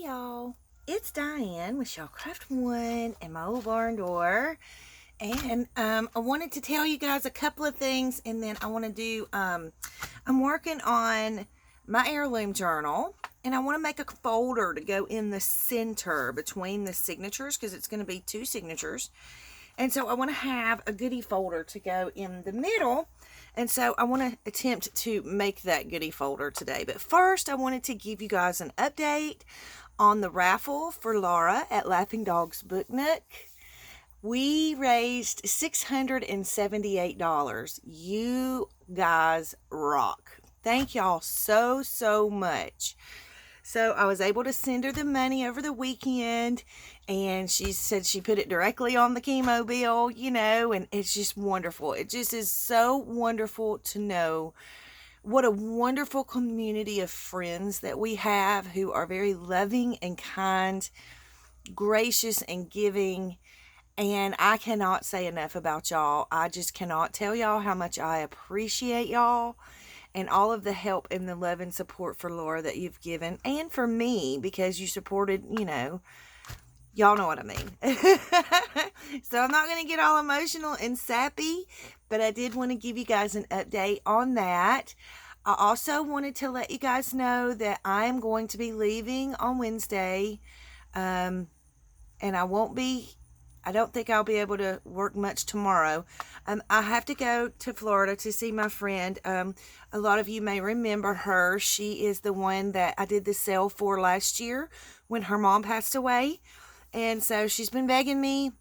y'all, it's Diane with Shellcraft One and my old barn door, and I wanted to tell you guys a couple of things, and then I want to do I'm working on my heirloom journal, and I want to make a folder to go in the center between the signatures because it's going to be 2 signatures. And so I want to have a goodie folder to go in the middle. And so I want to attempt to make that goodie folder today. But first, I wanted to give you guys an update on the raffle for Laura at Laughing Dogs Book Nook. We raised $678. You guys rock. Thank y'all so much. So I was able to send her the money over the weekend, and she said she put it directly on the chemo bill, and it's just wonderful. It just is so wonderful to know what a wonderful community of friends that we have who are very loving and kind, gracious and giving. And I cannot say enough about y'all. I just cannot tell y'all how much I appreciate y'all and all of the help and the love and support for Laura that you've given, and for me, because you supported, y'all know what I mean. So I'm not going to get all emotional and sappy, but I did want to give you guys an update on that. I also wanted to let you guys know that I'm going to be leaving on Wednesday, and I don't think I'll be able to work much tomorrow. I have to go to Florida to see my friend. A lot of you may remember her. She is the one that I did the sale for last year when her mom passed away. And so she's been begging me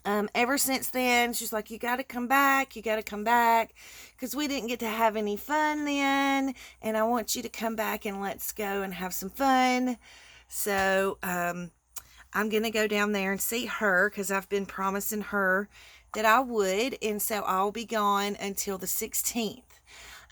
ever since then. She's like, you got to come back. You got to come back because we didn't get to have any fun then. And I want you to come back and let's go and have some fun. So, I'm going to go down there and see her because I've been promising her that I would. And so I'll be gone until the 16th.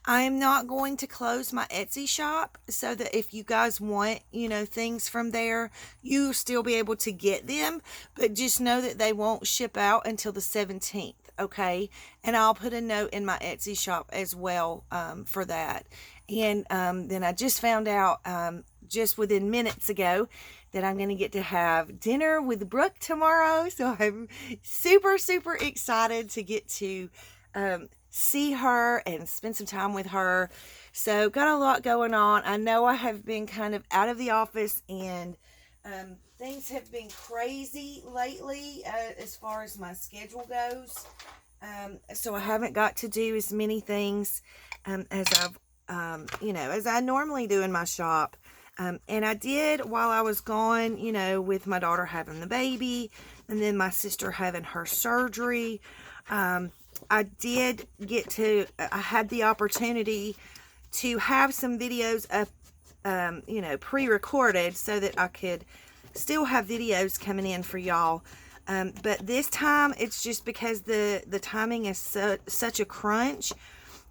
I am not going to close my Etsy shop so that if you guys want, things from there, you'll still be able to get them. But just know that they won't ship out until the 17th, okay? And I'll put a note in my Etsy shop as well for that. And then I just found out just within minutes ago that I'm going to get to have dinner with Brooke tomorrow. So I'm super excited to get to see her and spend some time with her. So got a lot going on. I know I have been kind of out of the office, and things have been crazy lately as far as my schedule goes. So I haven't got to do as many things as as I normally do in my shop. And I did while I was gone, with my daughter having the baby and then my sister having her surgery. I did I had the opportunity to have some videos up, pre-recorded so that I could still have videos coming in for y'all. But this time it's just because the timing is such a crunch.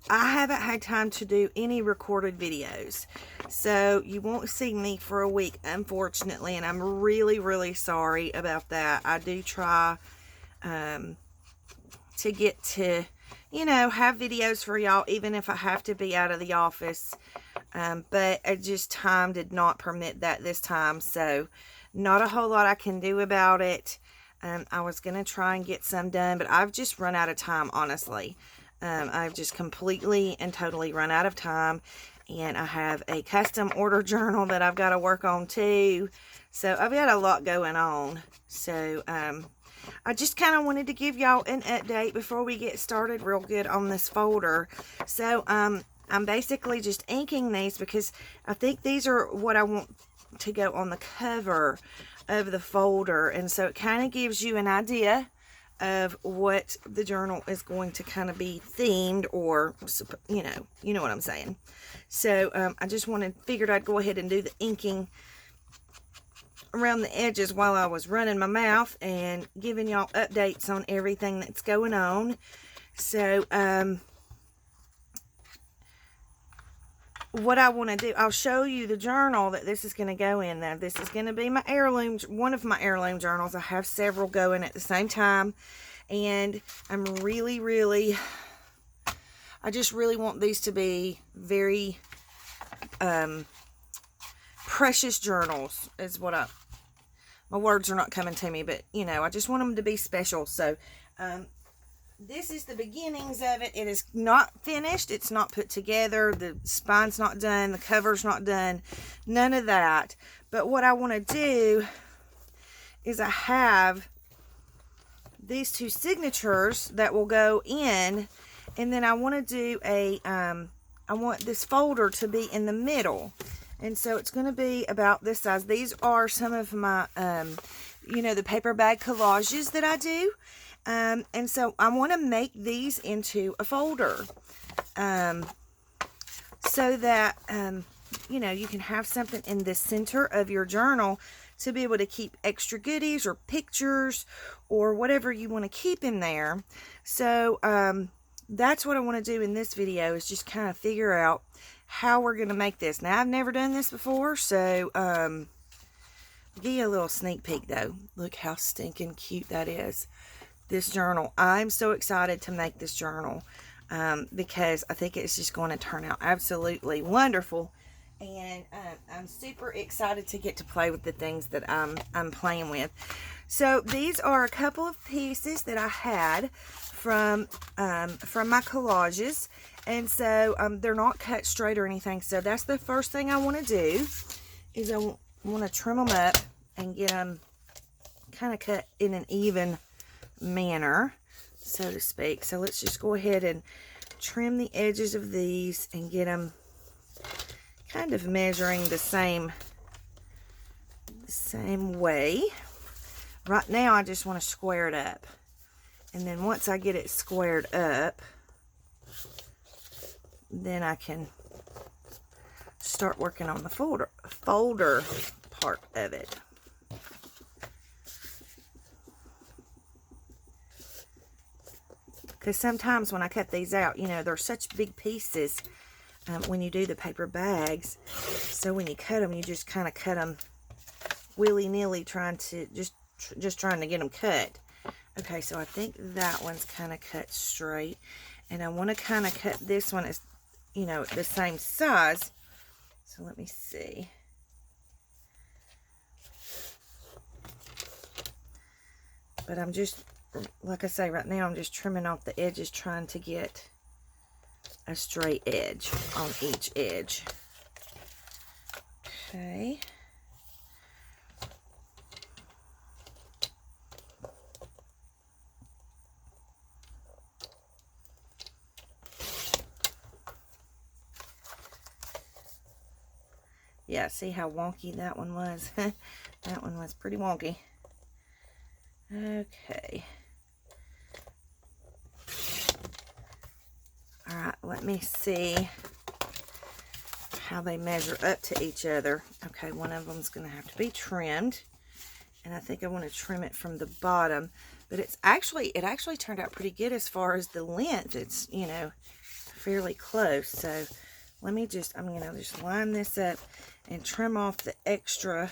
I haven't had time to do any recorded videos. So you won't see me for a week, unfortunately. And I'm really sorry about that. I do try to get to, have videos for y'all, even if I have to be out of the office. But time did not permit that this time. So not a whole lot I can do about it. I was going to try and get some done, but I've just run out of time, honestly. I've just completely and totally run out of time, and I have a custom order journal that I've got to work on too. So I've got a lot going on. So I just kind of wanted to give y'all an update before we get started real good on this folder. So I'm basically just inking these because I think these are what I want to go on the cover of the folder, and so it kind of gives you an idea of what the journal is going to kind of be themed, or you know what I'm saying. So I just figured I'd go ahead and do the inking around the edges while I was running my mouth and giving y'all updates on everything that's going on. So what I want to do, I'll show you the journal that this is going to go in. Now, this is going to be my heirloom, one of my heirloom journals. I have several going at the same time, and I'm I just really want these to be very precious journals is what my words are not coming to me, but you know, I just want them to be special. So this is the beginnings of it. It is not finished. It's not put together. The spine's not done. The cover's not done. None of that. But what I want to do is I have these two signatures that will go in, and then I want to do I want this folder to be in the middle. And so it's going to be about this size. These are some of my, you know, the paper bag collages that I do. And so I want to make these into a folder, so that, you know, you can have something in the center of your journal to be able to keep extra goodies or pictures or whatever you want to keep in there. So, that's what I want to do in this video, is just kind of figure out how we're going to make this. Now, I've never done this before, so, I'll give you a little sneak peek though. Look how stinking cute that is. This journal. I'm so excited to make this journal, because I think it's just going to turn out absolutely wonderful. And I'm super excited to get to play with the things that I'm playing with. So these are a couple of pieces that I had from my collages, and so they're not cut straight or anything. So that's the first thing I want to do, is I want to trim them up and get them kind of cut in an even manner, so to speak. So let's just go ahead and trim the edges of these and get them kind of measuring the same way. Right now I just want to square it up, and then once I get it squared up, then I can start working on the folder part of it. Because sometimes when I cut these out, you know, they're such big pieces when you do the paper bags. So when you cut them, you just kind of cut them willy-nilly, trying to just trying to get them cut. Okay, so I think that one's kind of cut straight, and I want to kind of cut this one as, you know, the same size. So let me see. But I'm just, like I say, right now I'm just trimming off the edges, trying to get a straight edge on each edge. Okay. Yeah, see how wonky that one was? That one was pretty wonky. Okay. Alright, let me see how they measure up to each other. Okay, one of them's going to have to be trimmed. And I think I want to trim it from the bottom. But it actually turned out pretty good as far as the length. It's, you know, fairly close. So let me just, I'm going to just line this up and trim off the extra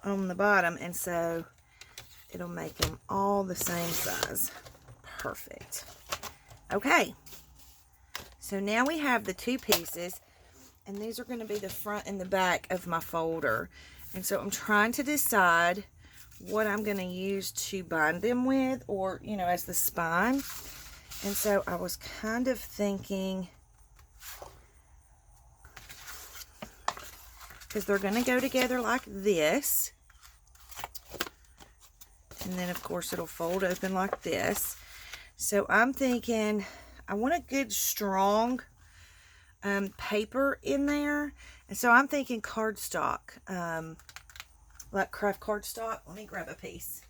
on the bottom, and so it'll make them all the same size. Perfect. Okay, so now we have the two pieces, and these are going to be the front and the back of my folder. And so I'm trying to decide what I'm going to use to bind them with, or, you know, as the spine. And so I was kind of thinking, because they're going to go together like this, and then of course it'll fold open like this. So I'm thinking I want a good strong paper in there, and so I'm thinking cardstock, like craft cardstock. Let me grab a piece.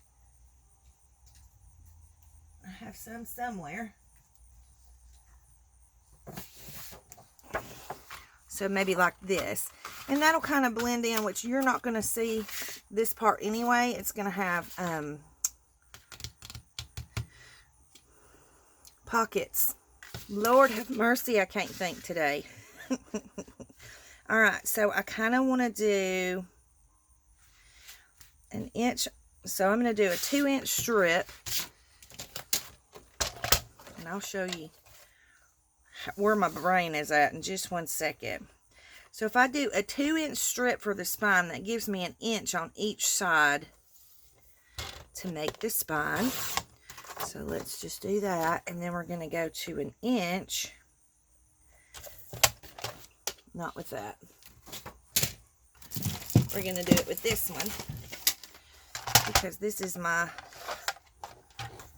I have some somewhere. So maybe like this. And that'll kind of blend in, which you're not going to see this part anyway. It's going to have pockets. Lord have mercy, I can't think today. Alright, so I kind of want to do an inch. So I'm going to do a 2-inch strip. And I'll show you where my brain is at in just one second. So if I do a 2-inch strip for the spine, that gives me 1 inch on each side to make the spine. So let's just do that, and then we're going to go to 1 inch. Not with that. We're going to do it with this one, because this is my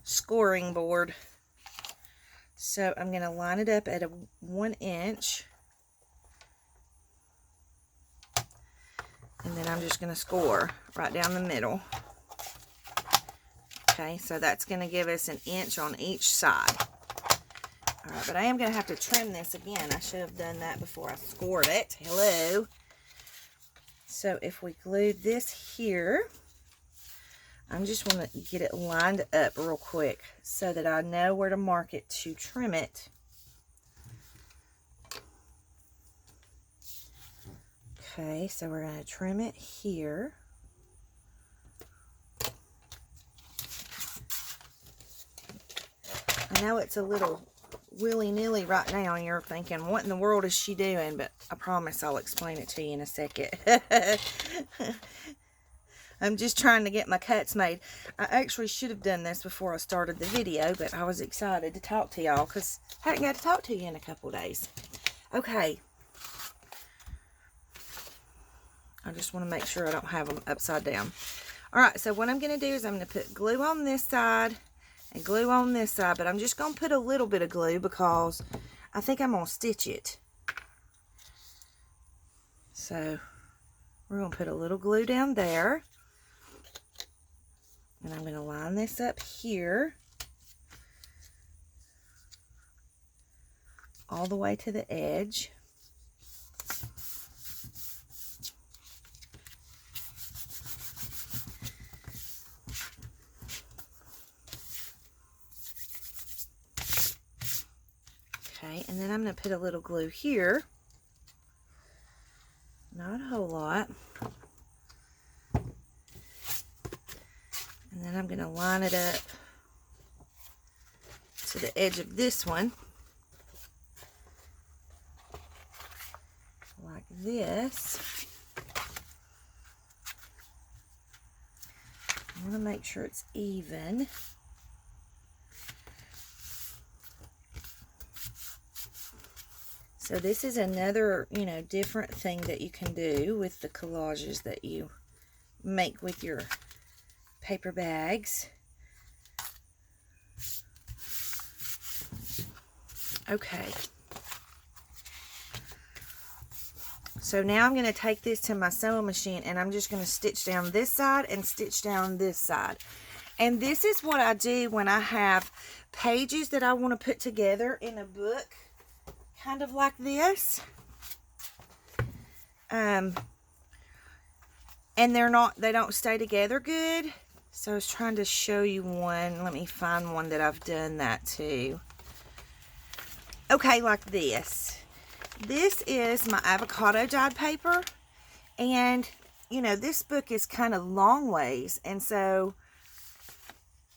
scoring board. So I'm going to line it up at a 1 inch. And then I'm just going to score right down the middle. Okay, so that's going to give us 1 inch on each side. All right, but I am going to have to trim this again. I should have done that before I scored it. Hello. So if we glue this here, I just want to get it lined up real quick so that I know where to mark it to trim it. Okay, so we're going to trim it here. I know it's a little willy-nilly right now, and you're thinking, what in the world is she doing? But I promise I'll explain it to you in a second. I'm just trying to get my cuts made. I actually should have done this before I started the video, but I was excited to talk to y'all because I hadn't got to talk to you in a couple days. Okay. I just want to make sure I don't have them upside down. Alright, so what I'm going to do is I'm going to put glue on this side and glue on this side, but I'm just going to put a little bit of glue because I think I'm going to stitch it. So we're going to put a little glue down there. And I'm going to line this up here all the way to the edge. Okay, and then I'm going to put a little glue here. Not a whole lot. And then I'm going to line it up to the edge of this one. Like this. I want to make sure it's even. So this is another, different thing that you can do with the collages that you make with your paper bags. Okay. So now I'm going to take this to my sewing machine, and I'm just going to stitch down this side and stitch down this side. And this is what I do when I have pages that I want to put together in a book. Kind of like this. And they don't stay together good. So I was trying to show you one. Let me find one that I've done that to. Okay, like this. This is my avocado dyed paper. And, this book is kind of long ways. And so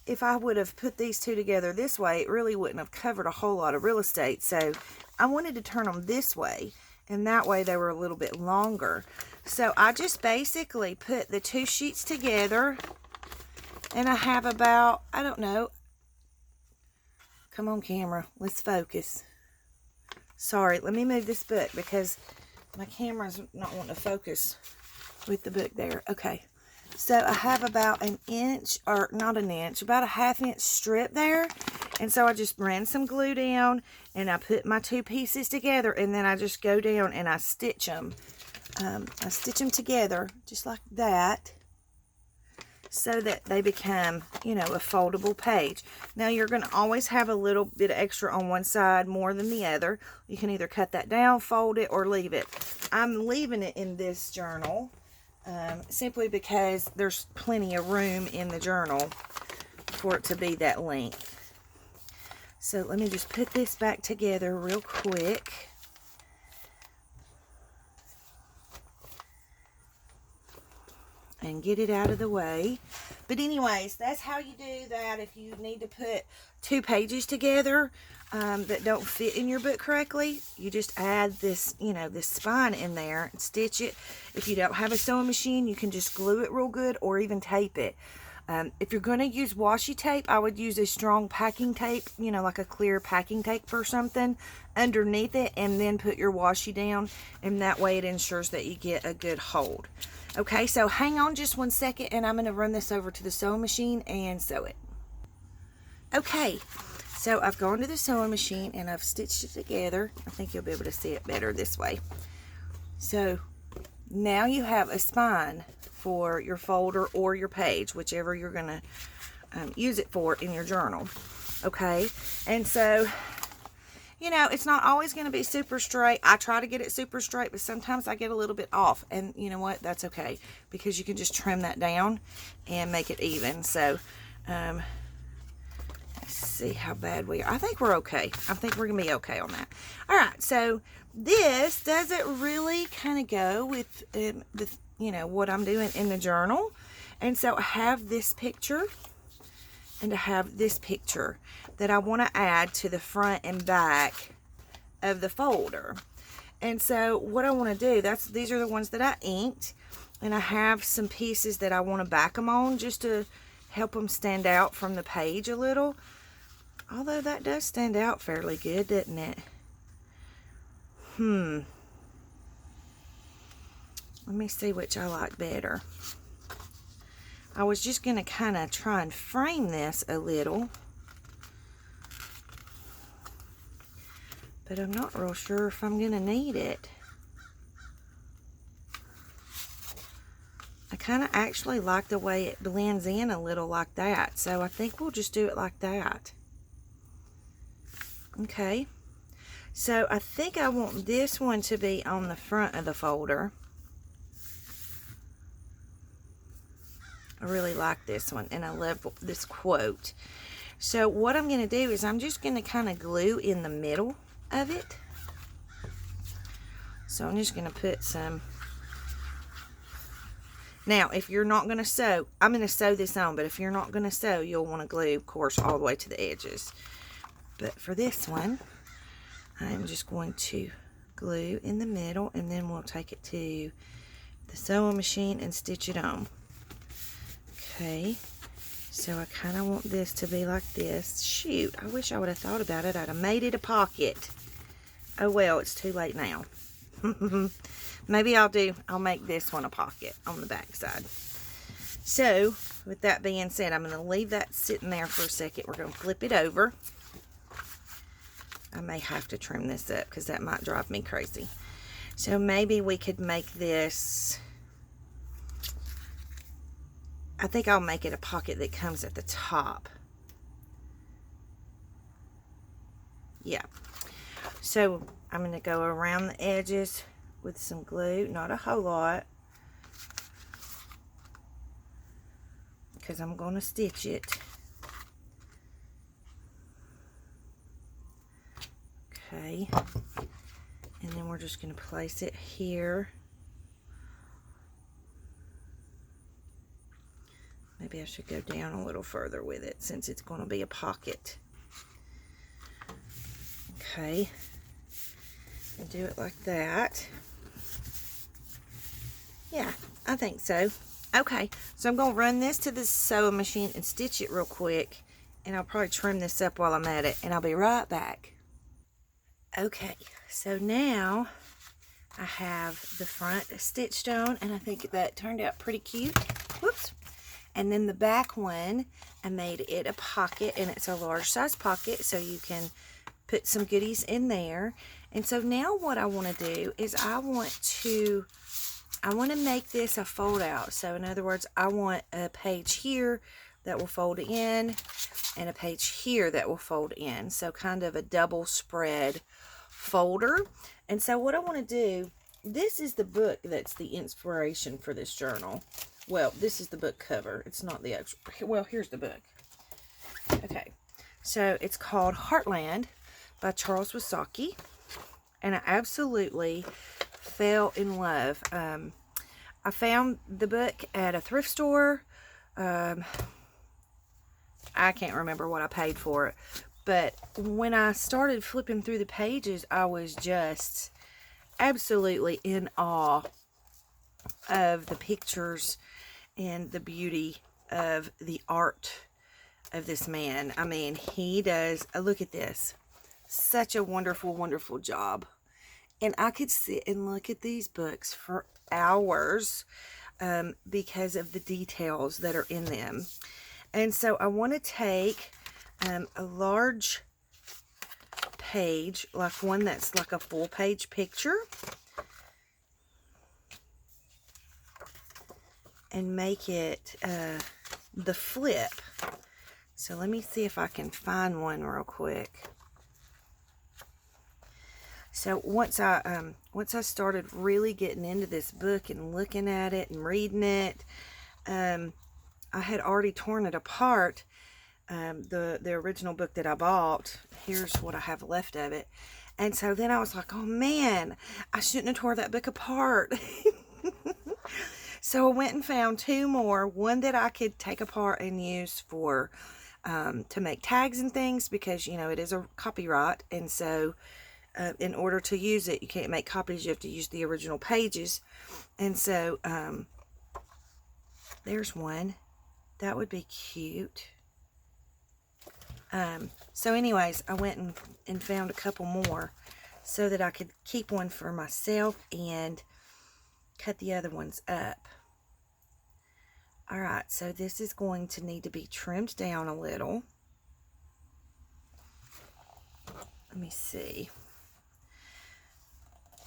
if I would have put these two together this way, it really wouldn't have covered a whole lot of real estate. So I wanted to turn them this way, and that way they were a little bit longer. So I just basically put the two sheets together, and I have about, I don't know, come on camera, let's focus. Sorry, let me move this book because my camera's not wanting to focus with the book there. Okay. So I have about an inch, or not an inch, about a 1/2 inch strip there. And so I just ran some glue down, and I put my two pieces together, and then I just go down and I stitch them. I stitch them together just like that so that they become, a foldable page. Now you're going to always have a little bit of extra on one side more than the other. You can either cut that down, fold it, or leave it. I'm leaving it in this journal. Simply because there's plenty of room in the journal for it to be that length. So let me just put this back together real quick. And get it out of the way. But anyways, that's how you do that. If you need to put 2 pages together that don't fit in your book correctly, you just add this, this spine in there and stitch it. If you don't have a sewing machine, you can just glue it real good or even tape it. If you're going to use washi tape, I would use a strong packing tape, like a clear packing tape or something underneath it, and then put your washi down, and that way it ensures that you get a good hold. Okay, so hang on just 1 second, and I'm going to run this over to the sewing machine and sew it. Okay, so I've gone to the sewing machine and I've stitched it together. I think you'll be able to see it better this way. So now you have a spine for your folder or your page, whichever you're going to use it for in your journal. Okay, and so it's not always going to be super straight. I try to get it super straight, but sometimes I get a little bit off, and you know what, that's okay, because you can just trim that down and make it even. So let's see how bad we are. I think we're okay. I think we're gonna be okay on that. All right, so this doesn't really kind of go with what I'm doing in the journal. And so I have this picture and I have this picture that I want to add to the front and back of the folder. And so what I want to do, these are the ones that I inked, and I have some pieces that I want to back them on just to help them stand out from the page a little. Although that does stand out fairly good, doesn't it? Let me see which I like better. I was just going to kind of try and frame this a little, but I'm not real sure if I'm going to need it. I kind of actually like the way it blends in a little like that, so I think we'll just do it like that. Okay, so I think I want this one to be on the front of the folder. I really like this one, and I love this quote. So what I'm going to do is I'm just going to kind of glue in the middle of it. So I'm just going to put some. Now, if you're not going to sew, I'm going to sew this on, but if you're not going to sew, you'll want to glue, of course, all the way to the edges. But for this one, I'm just going to glue in the middle, and then we'll take it to the sewing machine and stitch it on. Okay, so I kind of want this to be like this. Shoot, I wish I would have thought about it. I'd have made it a pocket. Oh well, it's too late now. Maybe I'll make this one a pocket on the back side. So, with that being said, I'm going to leave that sitting there for a second. We're going to flip it over. I may have to trim this up because that might drive me crazy. So maybe we could make this, I think I'll make it a pocket that comes at the top. Yeah. So I'm going to go around the edges with some glue, not a whole lot, because I'm going to stitch it. Okay, and then we're just going to place it here. Maybe I should go down a little further with it since it's going to be a pocket. Okay, and do it like that. Yeah, I think so. Okay, so I'm going to run this to the sewing machine and stitch it real quick, and I'll probably trim this up while I'm at it, and I'll be right back. Okay, so now I have the front stitched on, and I think that turned out pretty cute. Whoops. And then the back one, I made it a pocket, and it's a large size pocket, so you can put some goodies in there. And so now what I want to do is I want to make this a fold out. So in other words, I want a page here that will fold in and a page here that will fold in. So kind of a double spread folder. And so what I want to do, this is the book that's the inspiration for this journal. Well, this is the book cover. It's not the actual, well, here's the book. Okay, so it's called Heartland by Charles Wasaki, and I absolutely fell in love. I found the book at a thrift store I can't remember what I paid for it. But when I started flipping through the pages, I was just absolutely in awe of the pictures and the beauty of the art of this man. I mean, he does, look at this. Such a wonderful, wonderful job. And I could sit and look at these books for hours because of the details that are in them. And so I want to take a large page, like one that's like a full page picture, and make it the flip. So let me see if I can find one real quick. So once I started really getting into this book and looking at it and reading it, I had already torn it apart. The original book that I bought, here's what I have left of it. And so then I was like, oh man, I shouldn't have tore that book apart. So I went and found two more, one that I could take apart and use for to make tags and things, because you know it is a copyright, and so in order to use it, you can't make copies, you have to use the original pages. And so there's one that would be cute. So anyways, I went and found a couple more so that I could keep one for myself and cut the other ones up. Alright, so this is going to need to be trimmed down a little. Let me see.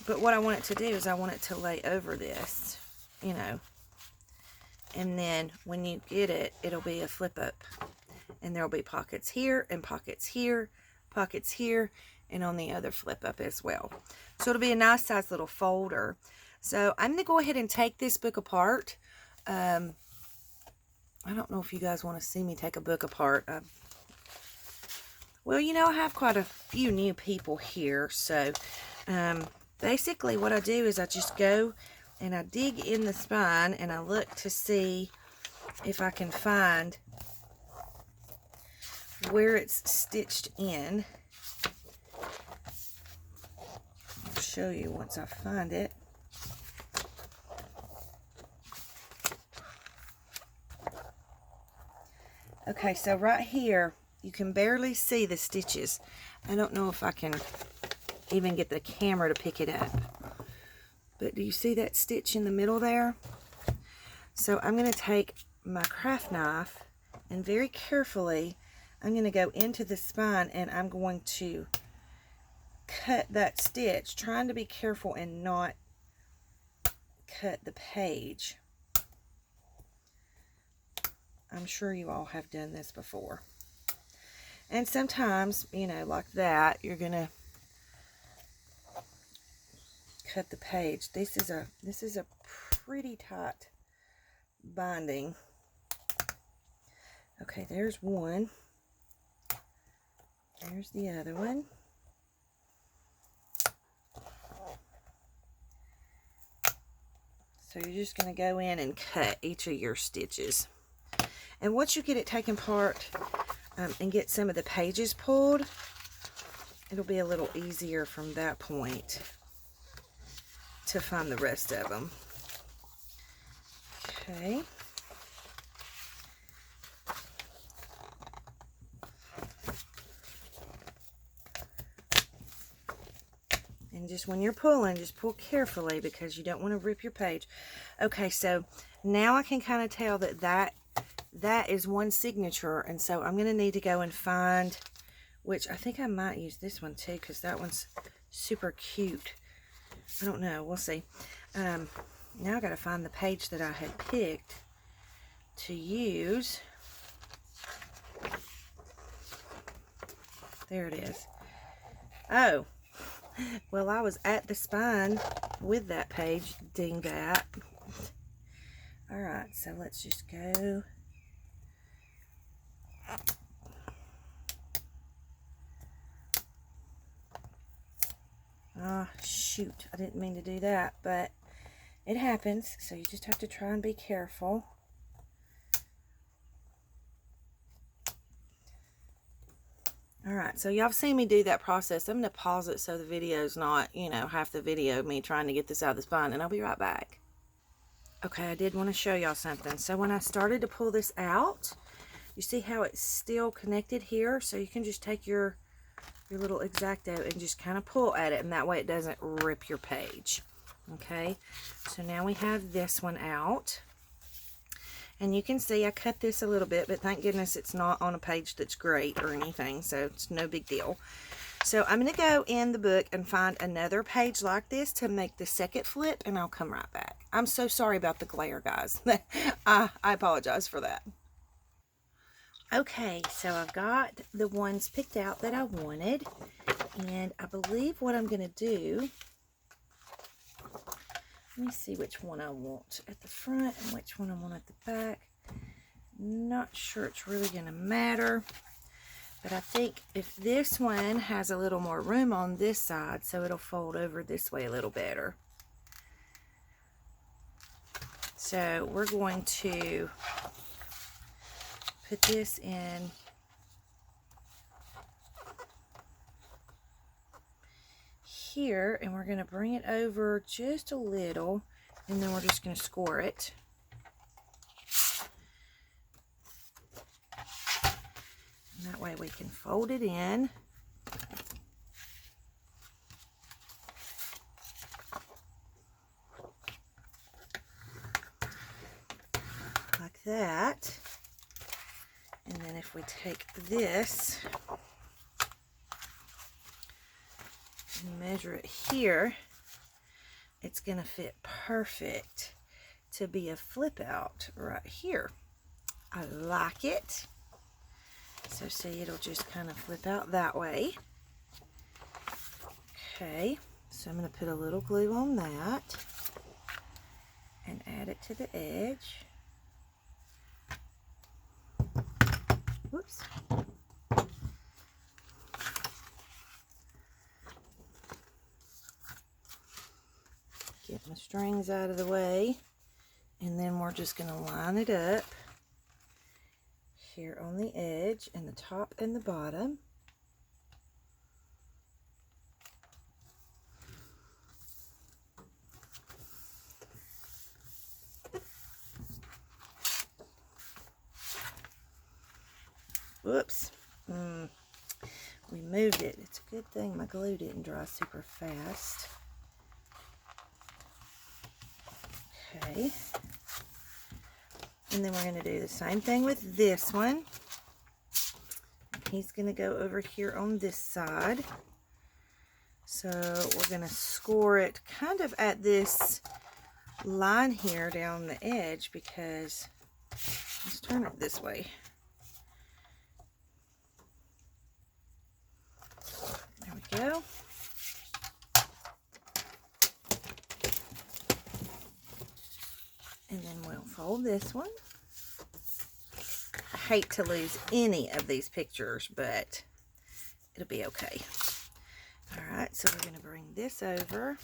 But what I want it to do is I want it to lay over this, you know. And then when you get it, it'll be a flip up. And there'll be pockets here and pockets here, and on the other flip up as well. So it'll be a nice size little folder. So I'm going to go ahead and take this book apart. I don't know if you guys want to see me take a book apart. Well, you know, I have quite a few new people here. So basically what I do is I just go and I dig in the spine and I look to see if I can find where it's stitched in. I'll show you once I find it. Okay, so right here you can barely see the stitches. I don't know if I can even get the camera to pick it up, but do you see that stitch in the middle there? So I'm going to take my craft knife and very carefully I'm going to go into the spine and I'm going to cut that stitch, trying to be careful and not cut the page. I'm sure you all have done this before. And sometimes, you know, like that, you're going to cut the page. This is a pretty tight binding. Okay, there's one. There's the other one. So you're just going to go in and cut each of your stitches. And once you get it taken apart and get some of the pages pulled, it'll be a little easier from that point to find the rest of them. Okay. And just when you're pulling, just pull carefully because you don't want to rip your page. Okay, so now I can kind of tell that is one signature, and so I'm going to need to go and find, which I think I might use this one too because that one's super cute. I don't know, we'll see. Now I got to find the page that I had picked to use. There it is. Oh, well, I was at the spine with that page, ding that. Alright, so let's just go. Ah, shoot, I didn't mean to do that, but it happens, so you just have to try and be careful. Alright, so y'all seen me do that process. I'm going to pause it so the video's not, you know, half the video of me trying to get this out of the spine, and I'll be right back. Okay, I did want to show y'all something. So when I started to pull this out, you see how it's still connected here? So you can just take your little X-Acto and just kind of pull at it, and that way it doesn't rip your page. Okay, so now we have this one out. And you can see I cut this a little bit, but thank goodness it's not on a page that's great or anything, so it's no big deal. So I'm going to go in the book and find another page like this to make the second flip, and I'll come right back. I'm so sorry about the glare, guys. I apologize for that. Okay, so I've got the ones picked out that I wanted, and I believe what I'm going to do, let me see which one I want at the front and which one I want at the back. Not sure it's really going to matter, but I think if this one has a little more room on this side, so it'll fold over this way a little better. So we're going to put this in here, and we're going to bring it over just a little, and then we're just going to score it. And that way we can fold it in. Like that. And then if we take this and measure it here, it's going to fit perfect to be a flip out right here. I like it. So see, it'll just kind of flip out that way. Okay, so I'm going to put a little glue on that and add it to the edge. Whoops. Get my strings out of the way, and then we're just going to line it up here on the edge and the top and the bottom. Whoops. We moved it. It's a good thing my glue didn't dry super fast. Okay. And then we're going to do the same thing with this one. He's going to go over here on this side. So we're going to score it kind of at this line here down the edge, because let's turn it this way. There we go. And then we'll fold this one. I hate to lose any of these pictures, but it'll be okay. Alright, so we're going to bring this over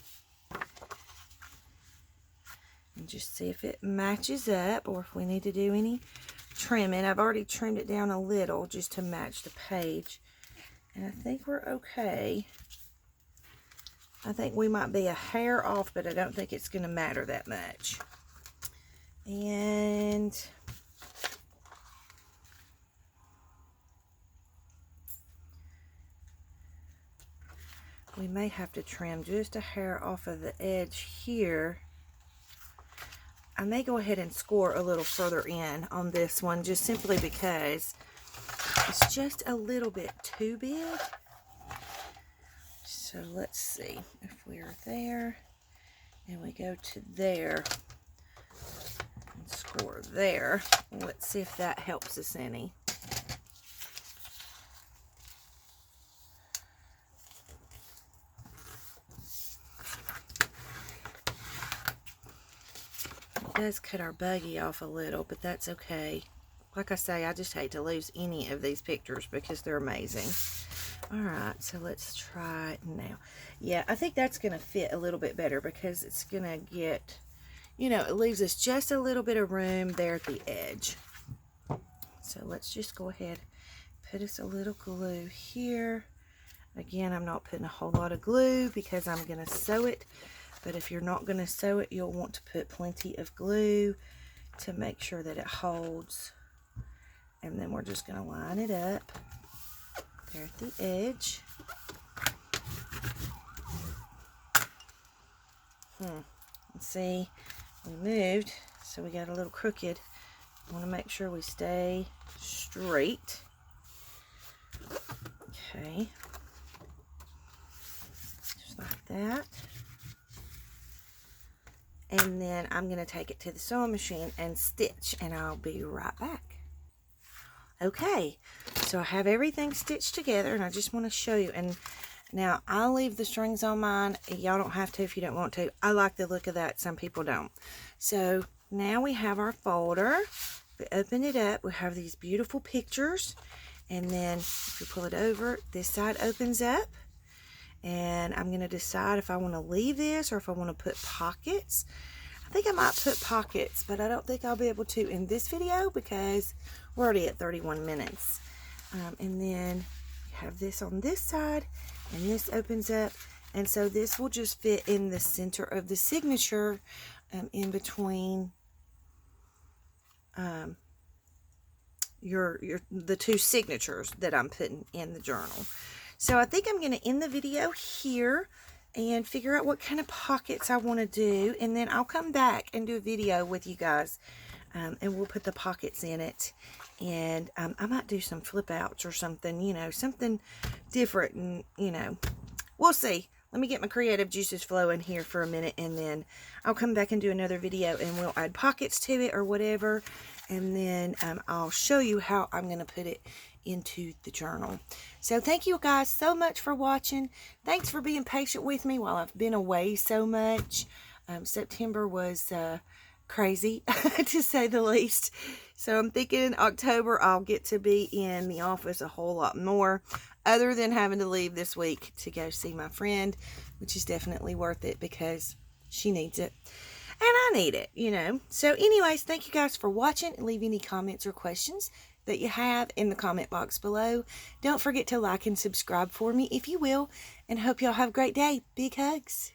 and just see if it matches up, or if we need to do any trimming. I've already trimmed it down a little just to match the page, and I think we're okay. I think we might be a hair off, but I don't think it's going to matter that much. And we may have to trim just a hair off of the edge here. I may go ahead and score a little further in on this one, just simply because it's just a little bit too big. So let's see if we're there and we go to there. Score there. Let's see if that helps us any. It does cut our buggy off a little, but that's okay. Like I say, I just hate to lose any of these pictures because they're amazing. Alright, so let's try it now. Yeah, I think that's going to fit a little bit better, because it's going to get, you know, it leaves us just a little bit of room there at the edge. So let's just go ahead, put us a little glue here. Again, I'm not putting a whole lot of glue because I'm going to sew it. But if you're not going to sew it, you'll want to put plenty of glue to make sure that it holds. And then we're just going to line it up there at the edge. Let's see, we moved, so we got a little crooked. I want to make sure we stay straight. Okay, just like that. And then I'm going to take it to the sewing machine and stitch, and I'll be right back. Okay, so I have everything stitched together, and I just want to show you. And now, I'll leave the strings on mine. Y'all don't have to if you don't want to. I like the look of that. Some people don't. So, now we have our folder. We open it up. We have these beautiful pictures. And then, if you pull it over, this side opens up. And I'm going to decide if I want to leave this or if I want to put pockets. I think I might put pockets, but I don't think I'll be able to in this video because we're already at 31 minutes. And then, you have this on this side. And this opens up, and so this will just fit in the center of the signature, in between the two signatures that I'm putting in the journal. So I think I'm going to end the video here and figure out what kind of pockets I want to do, and then I'll come back and do a video with you guys, and we'll put the pockets in it. And I might do some flip outs or something, you know, something different, and you know, we'll see. Let me get my creative juices flowing here for a minute, and then I'll come back and do another video, and we'll add pockets to it or whatever, and then I'll show you how I'm going to put it into the journal. So thank you guys so much for watching. Thanks for being patient with me while I've been away so much. September was crazy to say the least. So I'm thinking in October I'll get to be in the office a whole lot more, other than having to leave this week to go see my friend, which is definitely worth it because she needs it and I need it, you know. So anyways, thank you guys for watching. Leave any comments or questions that you have in the comment box below. Don't forget to like and subscribe for me if you will, and hope y'all have a great day. Big hugs.